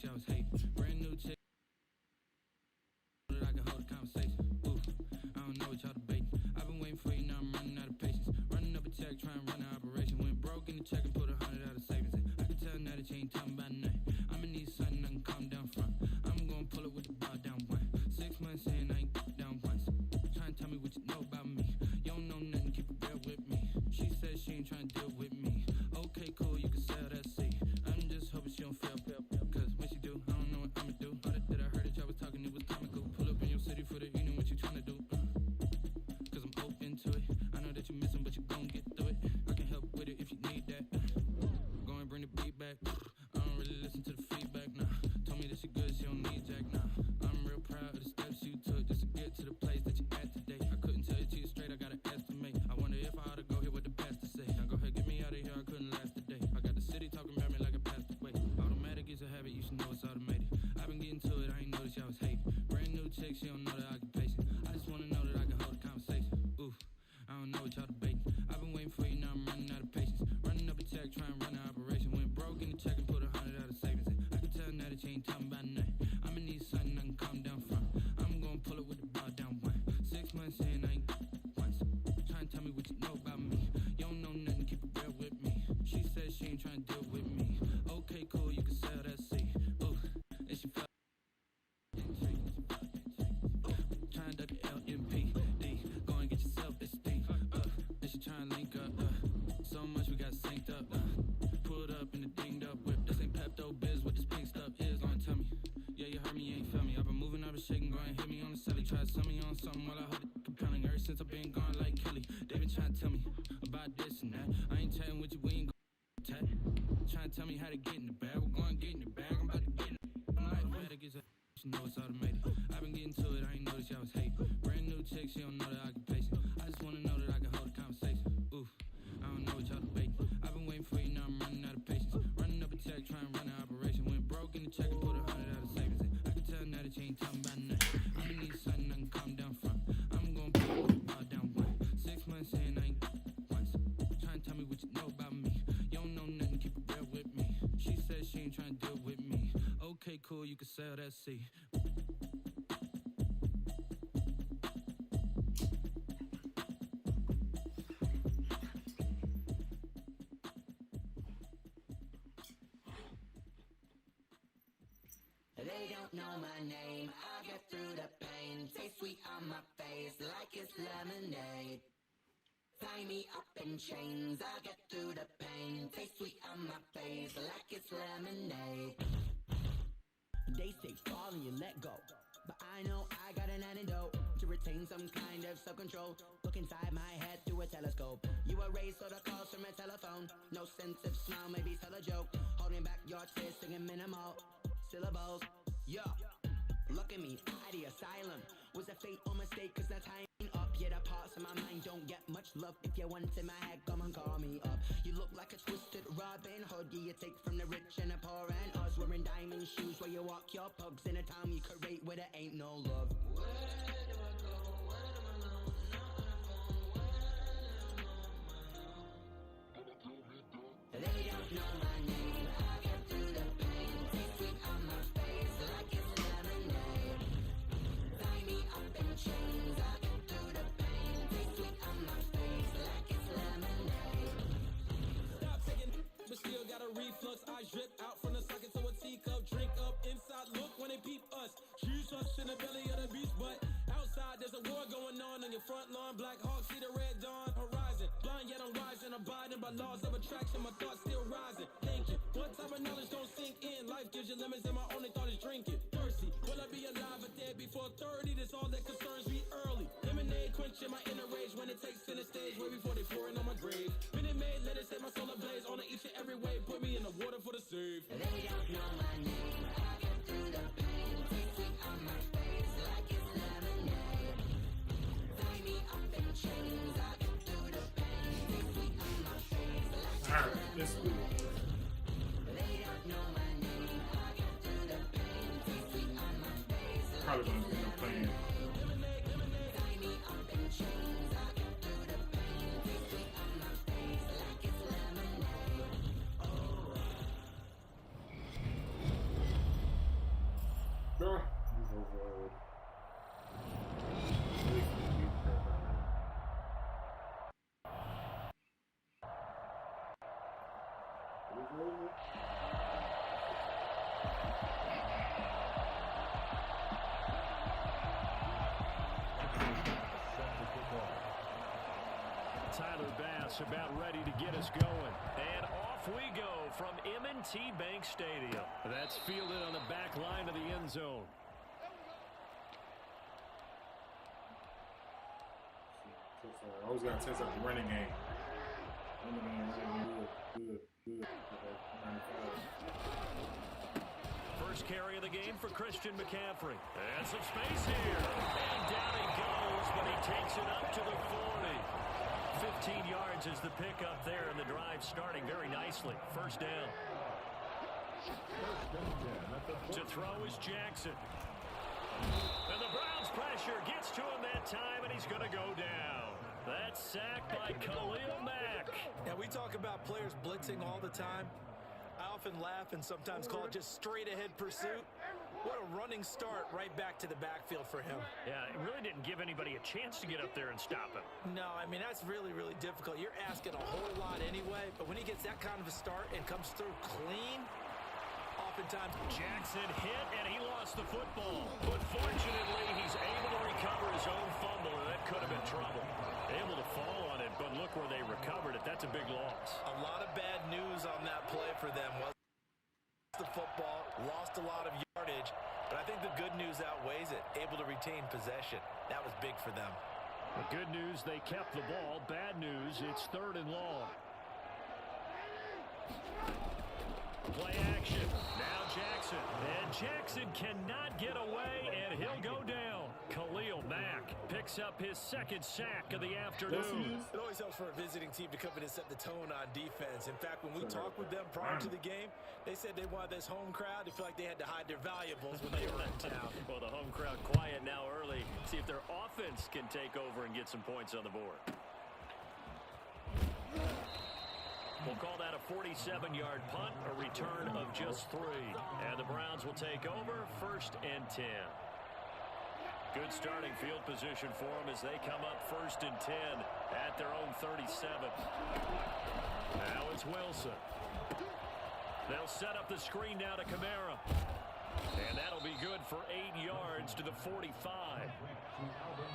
I was hating. Brand new chick that I can hold a conversation. Ooh, I don't know what y'all debating. I've been waiting for you, now I'm running out of patience. Running up a check, trying to run an operation. Went broke in the check and put 100 out of savings in. I can tell now that you ain't talking about nothing. I'ma need something I can calm down from. I'm gonna pull it with the bar down one. 6 months in, I ain't down once. Trying to tell me what you know about me. You don't know nothing, keep it real with me. She said she ain't trying to deal with me. Okay, cool, you can sell that seat. I'm just hoping she don't fail. Cause when she do, I don't know what I'ma do. All that I heard that y'all was talking, it was comical. Pull up in your city for the evening, what you trying to do? Cause I'm open to it. I know that you missing, but you gon' get through it. I can help with it if you need that. Go and bring the beat back. I don't really listen to the feedback, nah. Told me that she good, she don't need jack, nah. I'm real proud of the steps you took just to get to the place that you at today. I couldn't tell it to you straight, I gotta estimate. I wonder if I ought to go here with the pastor say. Now go ahead, get me out of here, I couldn't last a day. I got the city talking about me like a passed away. Automatic is a habit, you should know it's automated. I've been getting to it, I ain't noticed y'all was hating. Brand new chick, she don't know the occupation. I just wanna know that I can hold a conversation. Ooh, I don't know what y'all debating. I've been waiting for you, now I'm running out of patience. Running up a check, trying to run an operation. Went broke in the check and put 100 out of savings in. I can tell now that you ain't talking about nothing. I'ma need something I can calm down from. I'm gonna pull it with the bar down one. 6 months in, I ain't once. Trying to tell me what you know about me. You don't know nothing, keep it real with me. She said she ain't trying to deal with me. Okay, cool, you can sell that seat. Ooh, and she felt trying to duck the LMPD. Go and get yourself this thing. And she trying to link up. So much we got synced up. Pulled up in the dinged up whip. This ain't Pepto Biz, what this pink stuff is. Gonna tell me. Yeah, you heard me, you ain't feel me. I've been moving, I've been shaking, go and hit me on the celly. Try to sell me on something while I hold it compelling. Ever since I've been gone like Kelly. They been trying to tell me about this and that. I ain't chatting with you, we ain't gon' chat. Trying to tell me how to get in the bag. We're going to get in the bag, I'm about to get in the I'm like, better get you know it's automated. I've been getting to it, I ain't noticed y'all was hating. Brand new chick, she don't know the occupation. I just wanna know that I can hold a conversation. Ooh, I don't know what y'all debating. I've been waiting for you, now I'm running out of patience. Running up a check, trying to run an operation. Went broke in the check and put 100 out of savings in. I can tell now that you ain't talking about nothing. I'ma need something I can calm down from. I'm gonna put it with the bar down one. 6 months in, I ain't once. Trying to tell me what you know about me. You don't know nothing, keep it real with me. She said she ain't trying to deal with me. Okay, cool, you can sell that seat. They don't know my name, I get through the pain. Taste sweet on my face like it's lemonade. Tie me up in chains, I get through the pain. Taste sweet on my face like it's lemonade. They say fall and you let go, but I know I got an antidote to retain some kind of self-control. Look inside my head through a telescope. You erase all the calls from a telephone. No sense of smile, maybe tell a joke. Holding back your tears, singing minimal syllables. Yo, look at me, at the asylum. Was a fate or mistake, cause the time up. Yeah, the parts of my mind don't get much love. If you want in my head, come and call me up. You look like a twisted Robin Hood. Yeah, you take from the rich and the poor and us. Wearing diamond shoes where you walk your pugs in a town you create where there ain't no love. Where do I go? Where do I know? They don't know my name. I get through the pain. Taste sweet on my face like it's lemonade. Tie me up in chains. I get through the pain. Taste sweet on my face like it's lemonade. Stop taking, but still got a reflux. I drip out from the socket to a teacup. Drink up inside. Look when they peep us. Shoes us in the belly of the beach, but outside there's a war going on your front lawn. Black Hawk see the red dawn horizon. Blind yet I'm rising, abiding by laws of attraction. My thoughts still rising. Thinking, one time of knowledge don't sink in. Life gives you lemons and my only thought is drinking. Thirsty, will I be alive or dead before 30? That's all that concerns me early. Lemonade quenching my inner rage when it takes center stage. Way before they pour it on my grave. Minute Maid, let it set my soul ablaze. On each and every way, put me in the water for the save. They don't know my name. I get through the pain. Taste sweet on my face like it's lemonade. Tie me up in chains. I get through the pain. Taste sweet on my face like it's Alright, that's cool. They don't know my name. I get through the pain. Taste sweet on my face Probably like gonna end up playing. tie me up in chains. I get through the pain. Taste sweet on my face like it's lemonade. over. Tyler Bass about ready to get us going. And off we go from M&T Bank Stadium. That's fielded on the back line of the end zone. I always got to test out the running game. Good. First carry of the game for Christian McCaffrey. And some space here. And down he goes, but he takes it up to the 40. 15 yards is the pickup there, and the drive starting very nicely. First down. To throw is Jackson. And the Browns pressure gets to him that time, and he's going to go down. That's sacked by Khalil Mack. Yeah, we talk about players blitzing all the time. I often laugh and sometimes call it just straight-ahead pursuit. What a running start right back to the backfield for him. Yeah, it really didn't give anybody a chance to get up there and stop him. No, I mean, that's really, really difficult. You're asking a whole lot anyway, but when he gets that kind of a start and comes through clean, oftentimes Jackson hit, and he lost the football. But fortunately, he's able to recover his own fumble, and that could have been trouble. Able to fall on it, but look where they recovered it. That's a big loss. a lot of bad news on that play for them. The football, lost a lot of yardage, but I think the good news outweighs it. Able to retain possession. That was big for them. The good news, they kept the ball. Bad news, it's 3rd and long. Play action. Now Jackson. And Jackson cannot get away, and he'll go down. Khalil Mack picks up his 2nd sack of the afternoon. It always helps for a visiting team to come in and set the tone on defense. In fact, when we talked with them prior to the game, they said they wanted this home crowd to feel like they had to hide their valuables when they were in town. Well, the home crowd quiet now early. See if their offense can take over and get some points on the board. We'll call that a 47-yard punt, a return of just 3. And the Browns will take over, 1st and 10. Good starting field position for them as they come up 1st and 10 at their own 37. Now it's Wilson. They'll set up the screen now to Kamara. And that'll be good for 8 yards to the 45.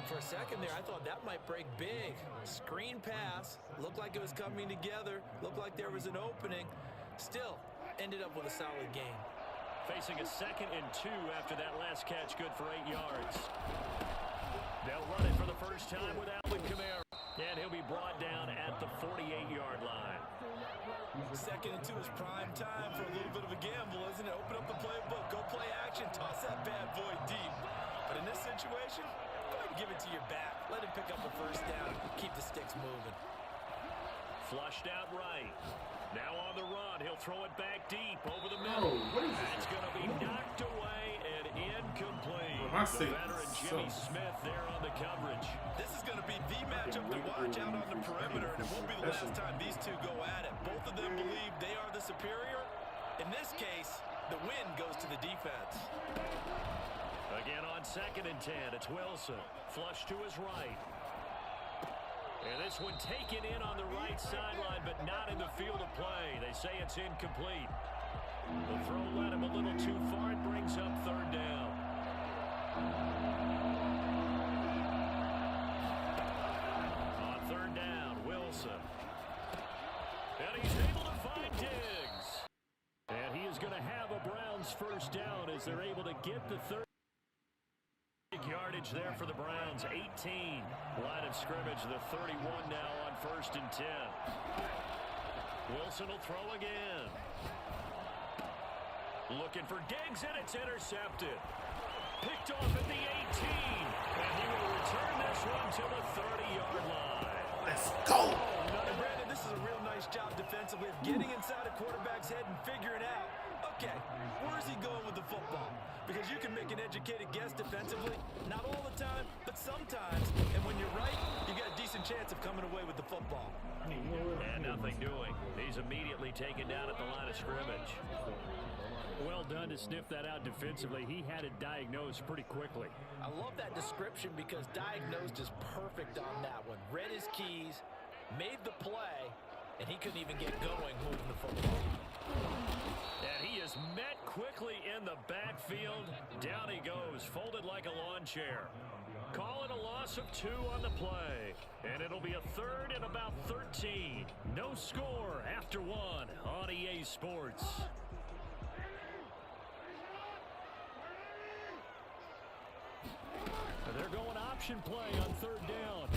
For a second there, I thought that might break big. Screen pass. Looked like it was coming together. Looked like there was an opening. Still, ended up with a solid game. Facing a 2nd and 2 after that last catch, good for 8 yards. They'll run it for the first time with Alvin Kamara. And he'll be brought down at the 48-yard line. 2nd and 2 is prime time for a little bit of a gamble, isn't it? Open up the playbook, go play action, toss that bad boy deep. But in this situation, go ahead and give it to your back. Let him pick up the first down, keep the sticks moving. Flushed out right. Now on the run, he'll throw it back deep over the middle. That's going to be knocked away and incomplete. The veteran Jimmy Smith there on the coverage. This is going to be the matchup to watch out on the perimeter, and it won't be the last time these two go at it. Both of them believe they are the superior. In this case, the win goes to the defense. Again on 2nd and 10, it's Wilson. Flush to his right. And this one taken in on the right sideline, but not in the field of play. They say it's incomplete. The throw led him a little too far. It brings up 3rd down. On 3rd down, Wilson. And he's able to find Diggs. And he is going to have a Browns first down as they're able to get the 3rd. Yardage there for the Browns, 18. Line of scrimmage, the 31 now on 1st and 10. Wilson will throw again. Looking for Diggs, and it's intercepted. Picked off at the 18. And he will return this one to the 30-yard line. Let's go! And Brandon, this is a real nice job defensively of getting inside a quarterback's head and figuring out, okay, where is he going with the football? Because you can make an educated guess defensively, not all the time, but sometimes. And when you're right, you got a decent chance of coming away with the football. And nothing doing. He's immediately taken down at the line of scrimmage. Well done to sniff that out defensively. He had it diagnosed pretty quickly. I love that description because diagnosed is perfect on that one. Read his keys, made the play, and he couldn't even get going moving the football. And he is met quickly in the backfield. Down he goes, folded like a lawn chair. Call it a loss of 2 on the play. And it'll be a third and about 13. No score after 1 on EA Sports. They're going option play on 3rd down.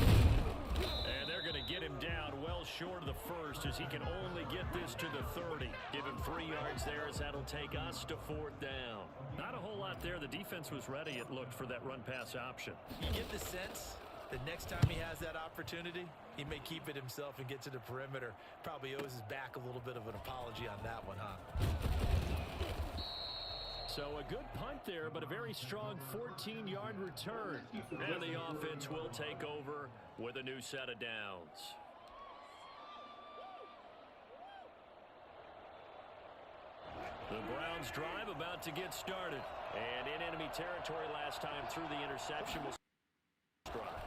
And they're going to get him down well short of the first as he can only get this to the 30. Give him 3 yards there as that'll take us to 4th down. Not a whole lot there. The defense was ready, it looked, for that run-pass option. You get the sense that next time he has that opportunity, he may keep it himself and get to the perimeter. Probably owes his back a little bit of an apology on that one, huh? So a good punt there, but a very strong 14-yard return. And the offense will take over with a new set of downs. The Browns drive about to get started. And in enemy territory last time through, the interception was drive.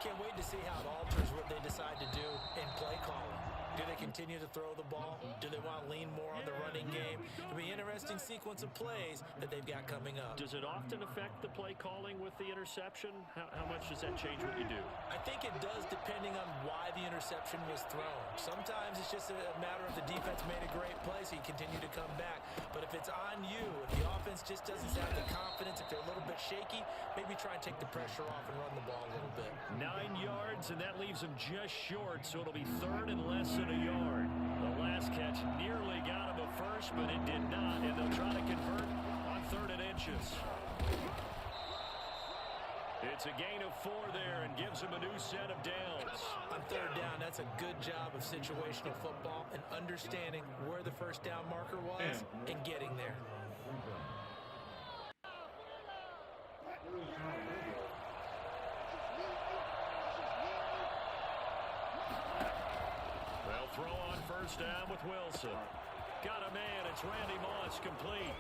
Can't wait to see how it alters what they decide to do in play calling. Do they continue to throw the ball? Do they want to lean more on the running game? It'll be an interesting sequence of plays that they've got coming up. Does it often affect the play calling with the interception? How much does that change what you do? I think it does depending on why the interception was thrown. Sometimes it's just a matter of the defense made a great play, so you continue to come back. But if it's on you, if the offense just doesn't have the confidence, if they're a little bit shaky, maybe try and take the pressure off and run the ball a little bit. 9 yards, and that leaves them just short, so it'll be 3rd and less than a yard. The last catch nearly got him a first, but it did not, and they'll try to convert on 3rd and inches. It's a gain of 4 there and gives him a new set of downs. On 3rd down, that's a good job of situational football and understanding where the first down marker was and getting there. They'll throw on 1st down with Wilson. Got a man. It's Randy Moss, complete.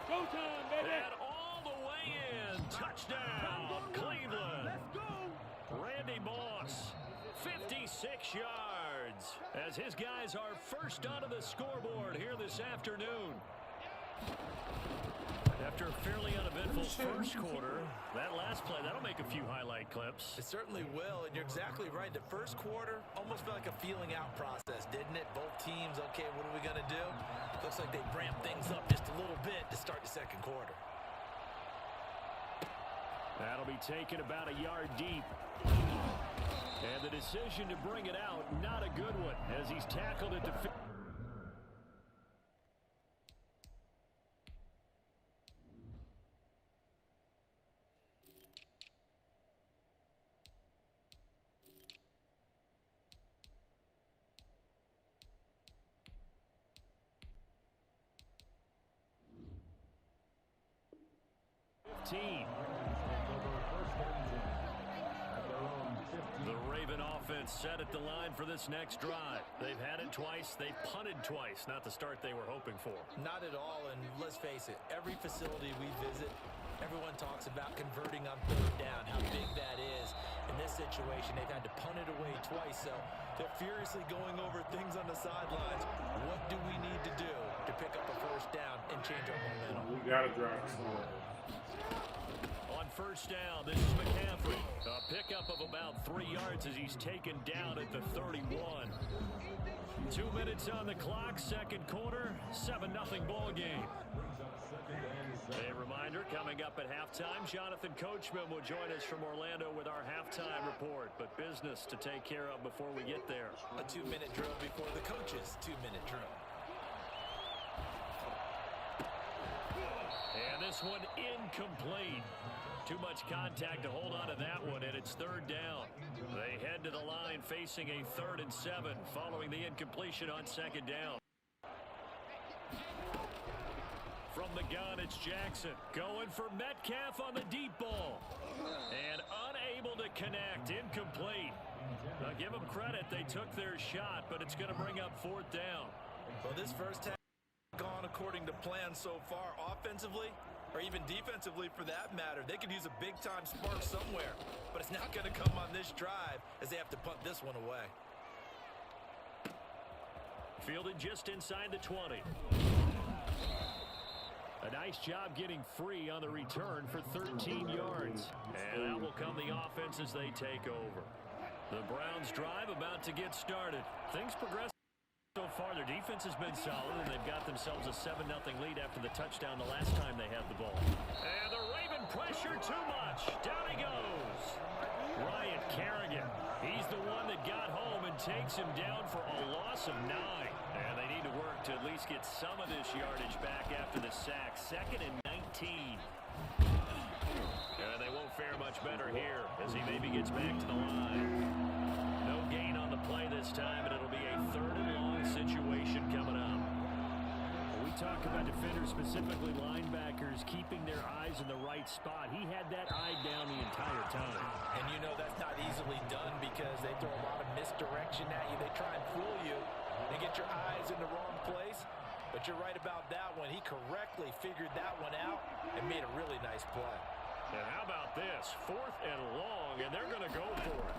Go time, baby. And all the way in. Touchdown, Cleveland. Let's go. Randy Moss, 56 yards, as his guys are first onto the scoreboard here this afternoon. After a fairly uneventful first quarter, that last play, that'll make a few highlight clips. It certainly will, and you're exactly right. The first quarter almost felt like a feeling out process, didn't it? Both teams, okay, what are we going to do? Looks like they ramped things up just a little bit to start the second quarter. That'll be taken about a yard deep. And the decision to bring it out, not a good one, as he's tackled at the 50. The Raven offense set at the line for this next drive. They've had it twice. They've punted twice. Not the start they were hoping for. Not at all, and let's face it, every facility we visit, everyone talks about converting on 3rd down, how big that is. In this situation, they've had to punt it away twice, so they're furiously going over things on the sidelines. What do we need to do to pick up a 1st down and change our momentum? We got to drive the ball. On 1st down, this is McCaffrey. A pickup of about 3 yards as he's taken down at the 31. 2 minutes on the clock, second quarter, 7-0 ball game. A reminder, coming up at halftime, Jonathan Coachman will join us from Orlando with our halftime report, but business to take care of before we get there. A 2-minute drill before the coach's 2-minute drill. And this one incomplete. Too much contact to hold on to that one, and it's 3rd down. They head to the line facing a 3rd and 7 following the incompletion on 2nd down. From the gun, it's Jackson going for Metcalf on the deep ball. And unable to connect, incomplete. Now give them credit, they took their shot, but it's going to bring up 4th down. Well, this first half gone according to plan so far offensively, or even defensively for that matter. They could use a big-time spark somewhere, but it's not going to come on this drive as they have to punt this one away. Fielded just inside the 20. A nice job getting free on the return for 13 yards. And that will come the offense as they take over. The Browns drive about to get started. Things progress so far. Their defense has been solid, and they've got themselves a 7-0 lead after the touchdown the last time they had the ball. And the Raven pressure too much. Down he goes. Ryan Kerrigan. He's the one that got home and takes him down for a loss of 9. And they need to work to at least get some of this yardage back after the sack. 2nd and 19. And they won't fare much better here as he maybe gets back to the line. No gain on the play this time, and it'll be a 3rd and long situation coming up. We talk about defenders, specifically linebackers, keeping their eyes in the right spot. He had that eye down the entire time. And you know that's not easily done because they throw a lot of misdirection at you. They try and fool you and get your eyes in the wrong place. But you're right about that one. He correctly figured that one out and made a really nice play. And how about this? 4th and long, and they're going to go for it.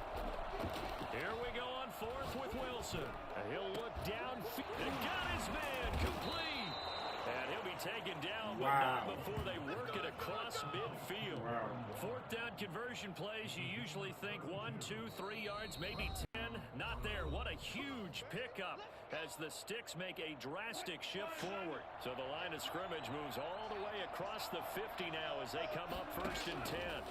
Here we go on 4th with Wilson. And he'll look down and got his man complete. And he'll be taken down, but not before they work it across midfield. 4th down conversion plays, you usually think 1, 2, 3 yards, maybe 10. Not there. What a huge pickup as the Sticks make a drastic shift forward. So the line of scrimmage moves all the way across the 50 now as they come up 1st and 10.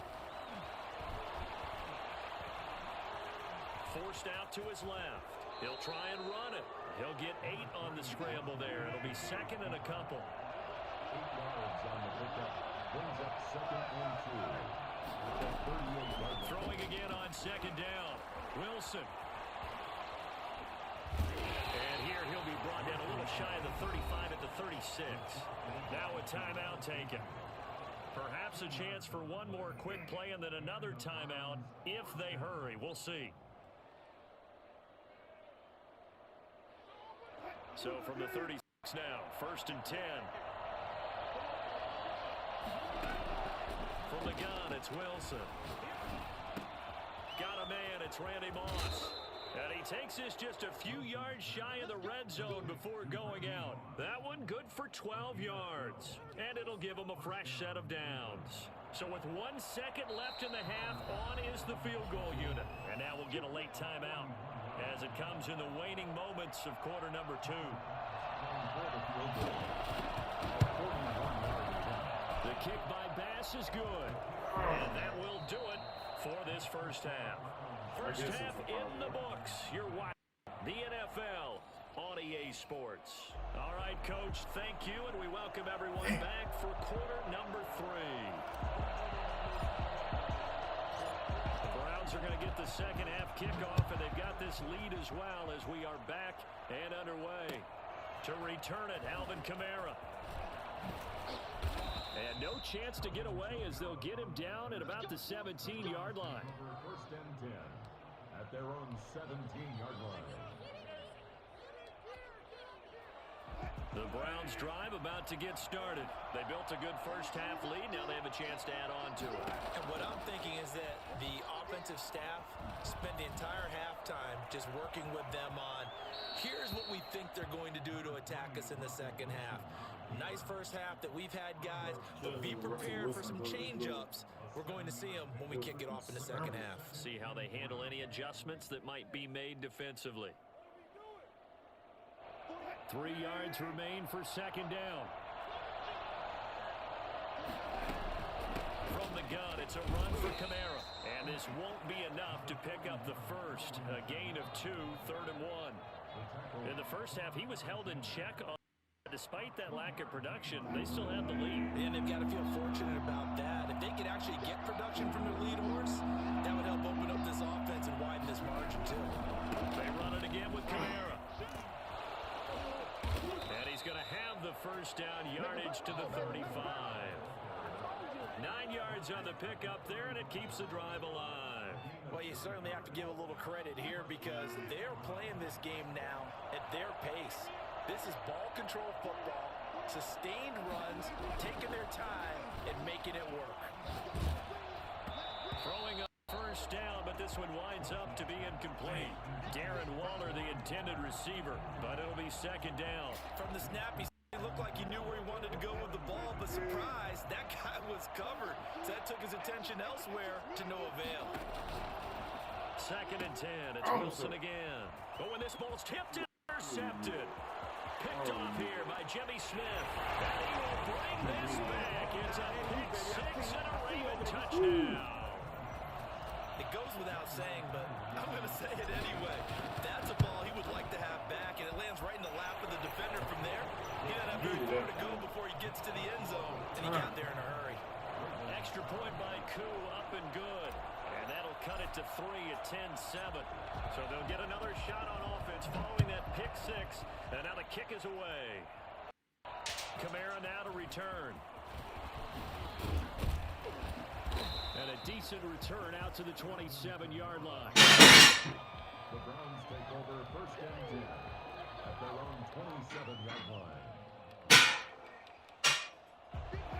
Forced out to his left. He'll try and run it. He'll get 8 on the scramble there. It'll be 2nd and a couple. 8 yards on the pickup. Brings up 2nd and 2. Throwing again on 2nd down. Wilson. And here he'll be brought down a little shy of the 35 at the 36. Now a timeout taken. Perhaps a chance for one more quick play and then another timeout if they hurry. We'll see. So from the 36 now, 1st and 10. From the gun, it's Wilson. Got a man, it's Randy Moss. And he takes this just a few yards shy of the red zone before going out. That one good for 12 yards. And it'll give him a fresh set of downs. So with 1 second left in the half, on is the field goal unit. And now we'll get a late timeout as it comes in the waning moments of quarter number 2. The kick by Bass is good. And that will do it for this first half. First half in the books. You're watching the NFL on EA Sports. All right, Coach, thank you, and we welcome everyone back for quarter number 3. The Browns are going to get the second half kickoff, and they've got this lead as well as we are back and underway. To return it, Alvin Kamara. And no chance to get away as they'll get him down at about the 17-yard line. 1st and 10 at their own 17-yard line. The Browns drive about to get started. They built a good first half lead. Now they have a chance to add on to it. And what I'm thinking is that the offensive staff spend the entire halftime just working with them on, here's what we think they're going to do to attack us in the second half. Nice first half that we've had, guys, but be prepared for some change-ups. We're going to see them when we kick it off in the second half. See how they handle any adjustments that might be made defensively. 3 yards remain for 2nd down. From the gun, it's a run for Kamara. And this won't be enough to pick up the first. A gain of 2, 3rd and 1. In the first half, he was held in check. Despite that lack of production, they still have the lead. And they've got to feel fortunate about that. If they could actually get production from their lead horse, that would help open up this offense and widen this margin, too. They run it again with Kamara. And he's going to have the first down, yardage to the 35. 9 yards on the pickup there, and it keeps the drive alive. Well, you certainly have to give a little credit here because they're playing this game now at their pace. This is ball control football, Sustained runs, taking their time, and making it work. Throwing up first down, but this one winds up to be incomplete. Darren Waller, the intended receiver, but it'll be second down. From the snap, he looked like he knew where he wanted to go with the ball, but surprise, that guy was covered. So that took his attention elsewhere to no avail. Second and 10. It's Wilson again. But when this ball's tipped, intercepted. Picked off here by Jimmy Smith. And he will bring this back. It's a pick six and a Raven touchdown. It goes without saying, but I'm going to say it anyway. That's a ball he would like to have back, and it lands right in the lap of the defender from there. He doesn't have very far to go before he gets to the end zone, and he got there in a hurry. Extra point by Koo, up and good. And that'll cut it to 3 at 10-7. So they'll get another shot on offense following that pick six. And now the kick is away. Kamara now to return. And a decent return out to the 27-yard line. The Browns take over first and 10 at their own 27-yard line.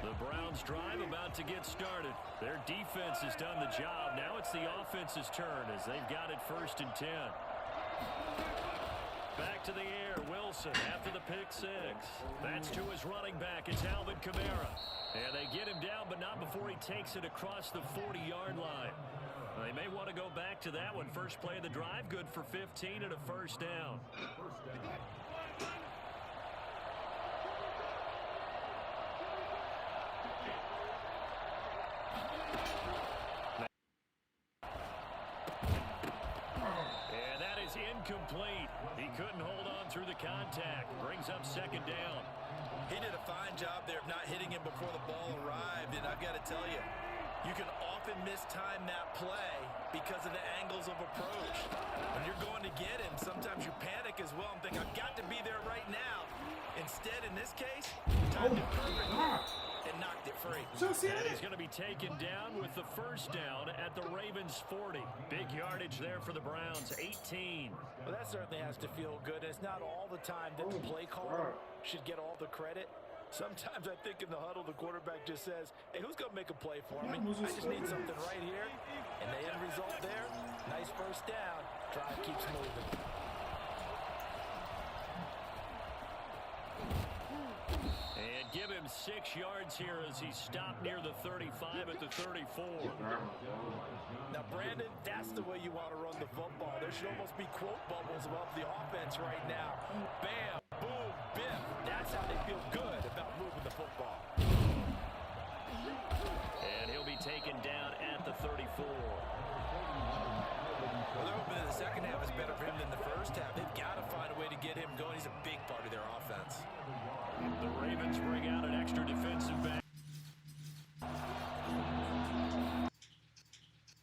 The Browns drive about to get started. Their defense has done the job. Now it's the offense's turn as they've got it first and 10. Back to the air, Wilson after the pick six. That's to his running back. It's Alvin Kamara. And they get him down, but not before he takes it across the 40-yard line. They may want to go back to that one. First play of the drive, good for 15 and a first down. First down. Incomplete. He couldn't hold on through the contact. Brings up second down. He did a fine job there of not hitting him before the ball arrived, and I've got to tell you, you can often mistime that play because of the angles of approach. When you're going to get him, sometimes you panic as well and think, I've got to be there right now. Instead, in this case, timed it perfectly and knocked it free. And he's going to be taken down with the first down at the Ravens 40. Big yardage there for the Browns, 18. Well, that certainly has to feel good. It's not all the time that the play caller should get all the credit. Sometimes I think in the huddle, the quarterback just says, hey, who's going to make a play for me? I just need something right here. And the end result there, nice first down. Drive keeps moving. And give him 6 yards here as he's stopped near the 35 at the 34. Now, Brandon, that's the way you want to run the football. There should almost be quote bubbles above the offense right now. Bam, boom, biff. That's how they feel good about moving the football. And he'll be taken down at the 34. Well, they're hoping that the second half is better for him than the first half. They've got to find a way to get him going. He's a big part of their offense. The Ravens bring out an extra defensive back.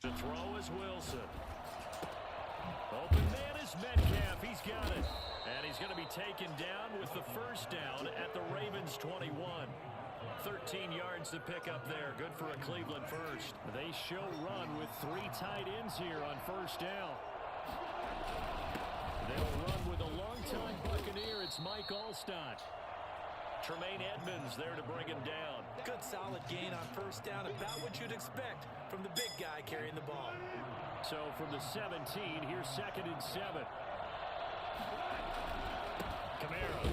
The throw is Wilson. Open man is Metcalf. He's got it. And he's going to be taken down with the first down at the Ravens 21. 13 yards to pick up there. Good for a Cleveland first. They show run with 3 tight ends here on first down. They'll run with a longtime Buccaneer. It's Mike Allstott. Tremaine Edmonds there to bring him down. Good solid gain on first down, about what you'd expect from the big guy carrying the ball. So from the 17, here's second and 7. Kamara.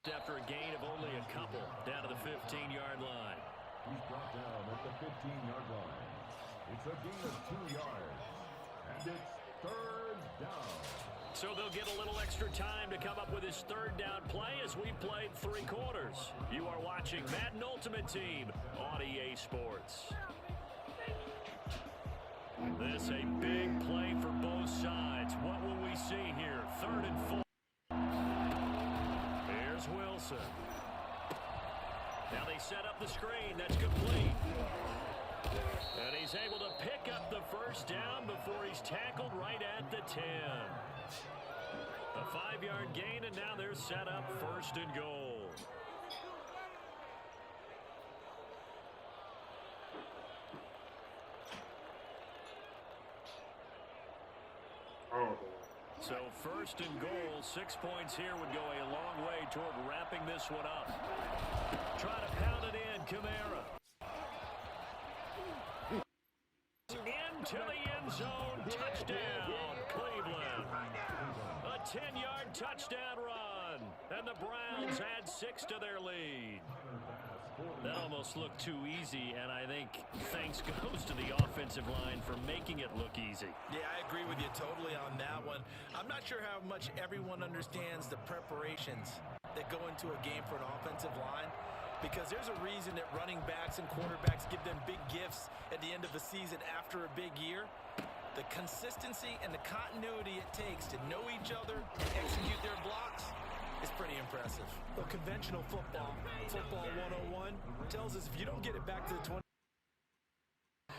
After a gain of only a couple, down to the 15-yard line. He's brought down at the 15-yard line. It's a gain of 2 yards. And it's third down. So they'll get a little extra time to come up with his third down play as we've played 3 quarters. You are watching Madden Ultimate Team on EA Sports. This a big play for both sides. What will we see here? 3rd and 4. Here's Wilson. Now they set up the screen. That's complete. And he's able to pick up the first down before he's tackled right at the 10. A 5-yard gain, and now they're set up 1st and goal. Oh, So first and goal, 6 points here would go a long way toward wrapping this one up. Try to pound it in, Kamara. Into the end zone, touchdown, Cleveland. A 10-yard touchdown run, and the Browns add 6 to their lead. That almost looked too easy, and I think thanks goes to the offensive line for making it look easy. Yeah, I agree with you totally on that one. I'm not sure how much everyone understands the preparations that go into a game for an offensive line, because there's a reason that running backs and quarterbacks give them big gifts at the end of the season after a big year. The consistency and the continuity it takes to know each other and execute their blocks is pretty impressive. Well, conventional football 101, tells us if you don't get it back to the 20,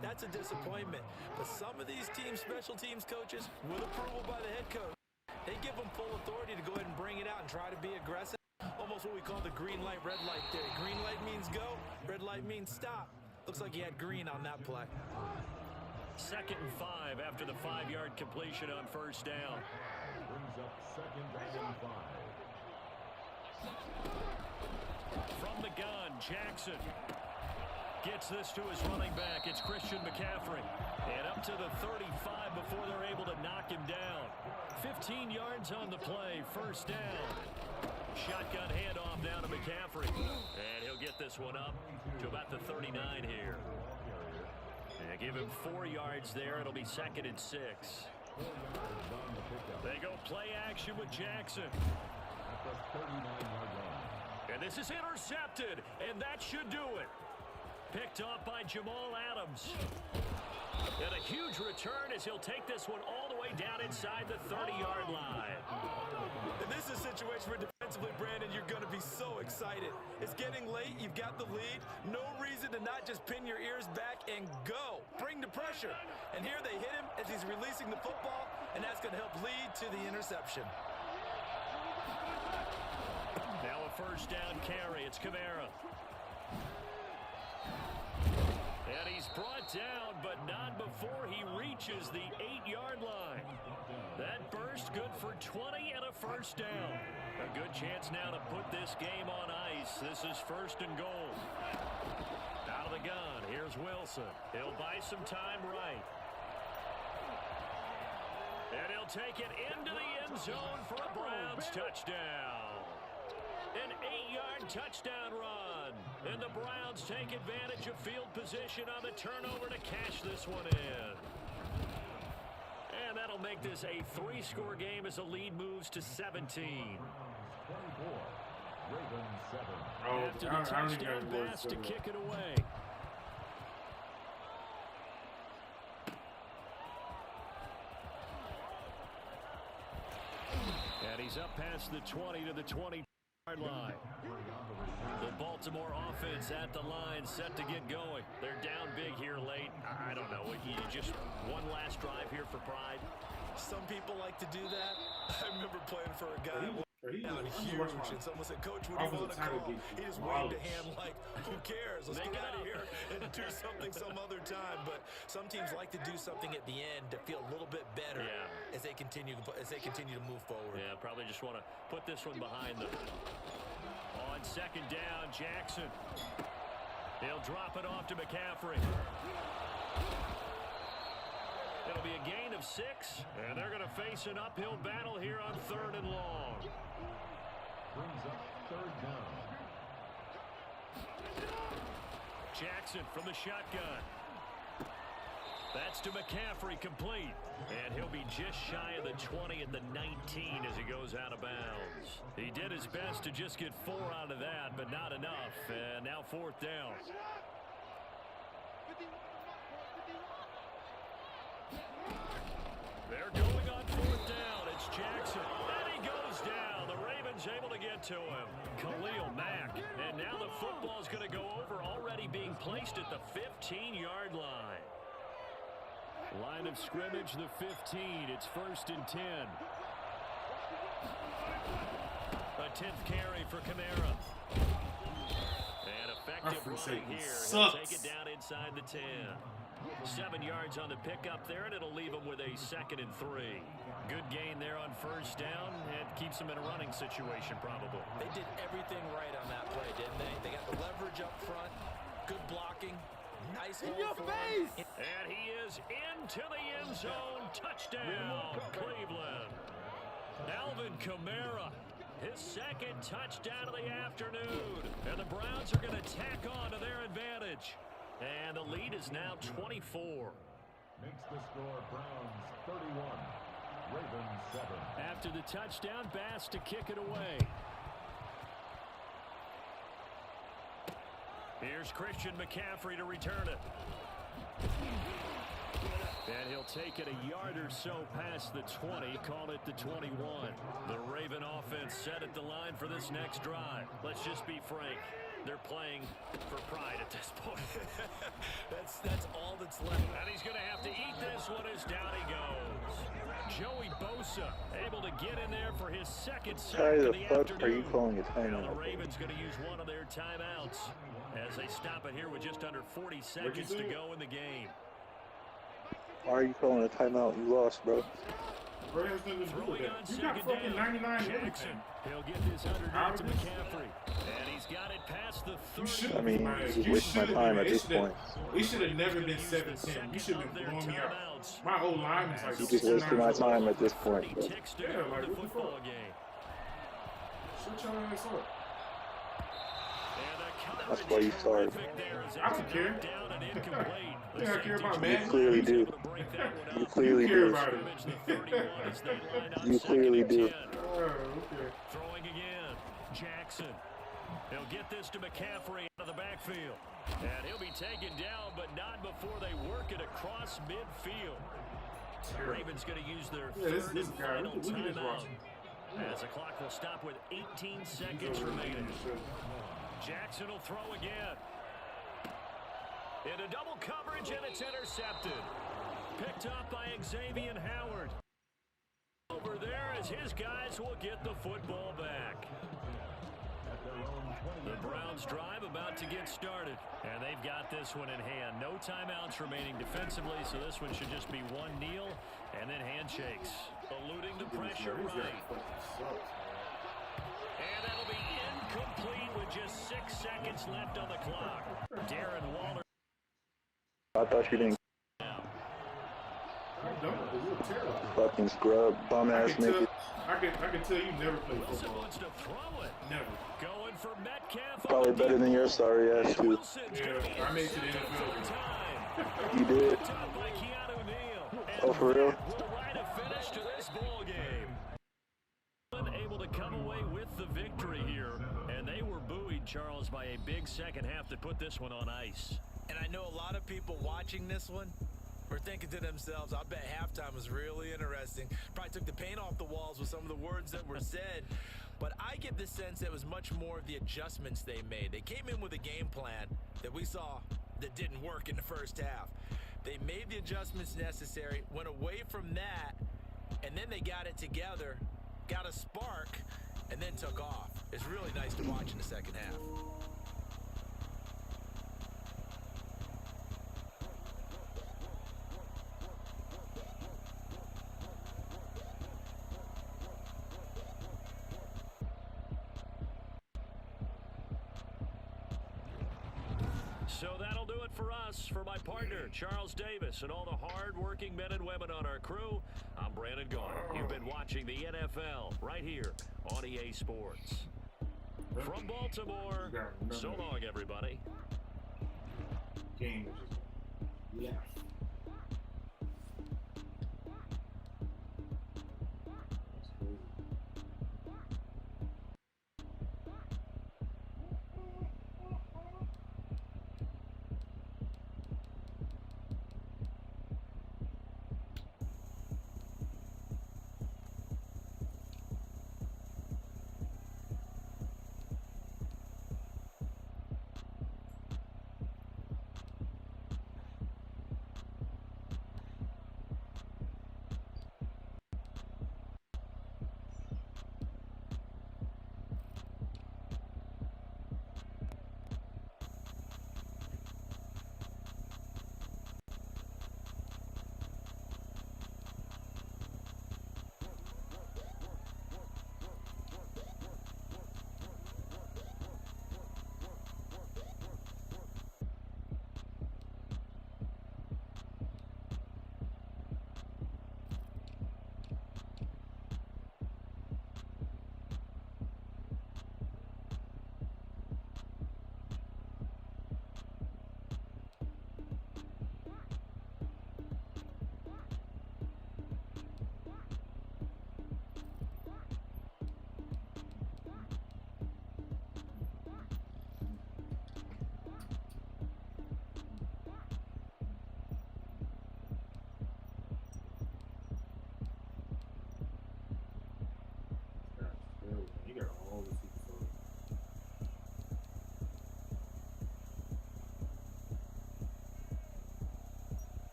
that's a disappointment. But some of these teams, special teams coaches, with approval by the head coach, they give them full authority to go ahead and bring it out and try to be aggressive. Almost what we call the green light, red light theory. Green light means go, red light means stop. Looks like he had green on that play. 2nd and 5 after the 5-yard completion on first down. Brings up 2nd and 5. From the gun, Jackson gets this to his running back. It's Christian McCaffrey. And up to the 35 before they're able to knock him down. 15 yards on the play, first down. Shotgun handoff down to McCaffrey. And he'll get this one up to about the 39 here. And give him 4 yards there. It'll be 2nd and 6. They go play action with Jackson. And this is intercepted, and that should do it. Picked off by Jamal Adams. And a huge return as he'll take this one all the way down inside the 30-yard line. And this is a situation where defensively, Brandon, you're going to be so excited. It's getting late. You've got the lead. No reason to not just pin your ears back and go. Bring the pressure. And here they hit him as he's releasing the football, and that's going to help lead to the interception. Now a first down carry. It's Kamara. And he's brought down, but not before he reaches the 8-yard line. That burst good for 20 and a first down. A good chance now to put this game on ice. This is 1st and goal. Out of the gun, here's Wilson. He'll buy some time right. And he'll take it into the end zone for a Browns touchdown. An 8-yard touchdown run. And the Browns take advantage of field position on the turnover to cash this one in. And that'll make this a 3-score game as the lead moves to 17. 24. Ravens 7. After the touchdown pass to kick it away. And he's up past the 20 to the 20-yard line. The Baltimore offense at the line, set to get going. They're down big here late. I don't know. You just one last drive here for pride. Some people like to do that. I remember playing for a guy down huge, and someone said, "Coach, what do you want to call?" He just waved a hand like, "Who cares? Let's get out of here and do something some other time." But some teams like to do something at the end to feel a little bit better as they continue to move forward. Yeah, probably just want to put this one behind them. On 2nd down, Jackson. They'll drop it off to McCaffrey. It'll be a gain of 6, and they're going to face an uphill battle here on 3rd and long. Brings up 3rd down. Jackson from the shotgun. That's to McCaffrey, complete. And he'll be just shy of the 20 at the 19 as he goes out of bounds. He did his best to just get 4 out of that, but not enough. And now 4th down. They're going on 4th down. It's Jackson. And he goes down. The Ravens able to get to him. Khalil Mack. And now the football's going to go over, already being placed at the 15-yard line. Line of scrimmage, the 15. It's 1st and 10. A 10th carry for Kamara. And a Effective free running safety here. sucks. He'll take it down inside the 10. 7 yards on the pickup there, and it'll leave him with a 2nd and 3. Good gain there on first down. It keeps him in a running situation, probably. They did everything right on that play, didn't they? They got the leverage up front, good blocking, nice hole for him. And he is into the end zone. Touchdown, Cleveland. Alvin Kamara, his 2nd touchdown of the afternoon. And the Browns are going to tack on to their advantage. And the lead is now 24. Makes the score Browns 31, Ravens 7. After the touchdown, Bass to kick it away. Here's Christian McCaffrey to return it. And he'll take it a yard or so past the 20, call it the 21. The Raven offense set at the line for this next drive. Let's just be frank. They're playing for pride at this point. that's all that's left. And he's going to have to eat this one as down he goes. Joey Bosa able to get in there for his 2nd sack of the afternoon. Are you calling a timeout? Now the Ravens going to use one of their timeouts as they stop it here with just under 40 seconds to go in the game. Why are you calling a timeout? You lost, bro. Bro, has nothing to do with that. You got fucking 99 everything. He'll get this 100 out to McCaffrey. And he's got it past the 30. I mean, you're just wasting my time at this point. It should have never been 7-10. You should have been blowing me out. My whole line is like You just wasted my time at this point, bro. Yeah, like, what the fuck? Shut your ass up. That's why you started. I don't care. Yeah, I care about You Madden. clearly do. You clearly You care do. about it. You clearly do. Oh, okay. Throwing again. Jackson. He'll get this to McCaffrey out of the backfield. And he'll be taken down, but not before they work it across midfield. Ravens going to use their third and final timeout. As the clock will stop with 18 seconds remaining. Jackson will throw again. Into double coverage, and it's intercepted. Picked up by Xavier Howard. Over there as his guys will get the football back. The Browns drive about to get started, and they've got this one in hand. No timeouts remaining defensively, so this one should just be one kneel and then handshakes. Eluding the pressure right. And that'll be incomplete with just 6 seconds left on the clock. Darren Waller. I thought you didn't. I don't. You're terrible. Fucking scrub, bum ass nigga. I can tell you never played Wilson football. wants to throw it. Never. Going for Metcalf. Probably better than your sorry ass too. Yeah, I made it to the NFL. You did. Oh, for real? Will write a finish to this ball game. Able to come away with the victory here, and they were buoyed, Charles, by a big second half that put this one on ice. And I know a lot of people watching this one were thinking to themselves, I bet halftime was really interesting. Probably took the paint off the walls with some of the words that were said. But I get the sense it was much more of the adjustments they made. They came in with a game plan that we saw that didn't work in the first half. They made the adjustments necessary, went away from that, and then they got it together, got a spark, and then took off. It's really nice to watch in the second half. So that'll do it for us. For my partner, Charles Davis, and all the hard-working men and women on our crew, I'm Brandon Garner. You've been watching the NFL right here on EA Sports. From Baltimore, so long, everybody. Game was just left.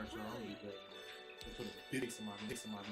sure I don't be good. They put a big in my